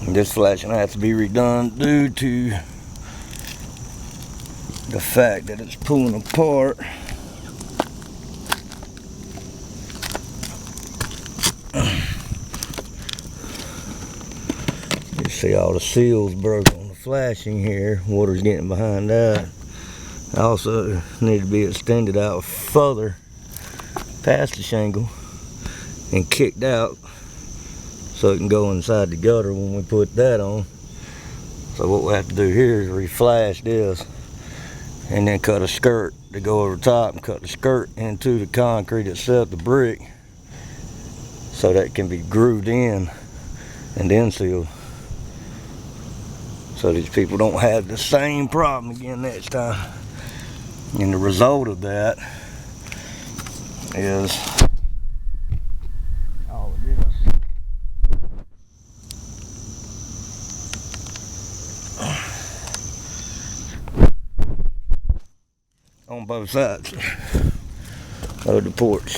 This flashing has to be redone due to the fact that it's pulling apart. You see all the seals broke on the flashing here. Water's getting behind that. Also need to be extended out further past the shingle and kicked out so it can go inside the gutter when we put that on. So what we have to do here is reflash this and then cut a skirt to go over top and cut the skirt into the concrete itself, the brick, so that it can be grooved in and then sealed, so these people don't have the same problem again next time. And the result of that is all of this. On both sides of the porch.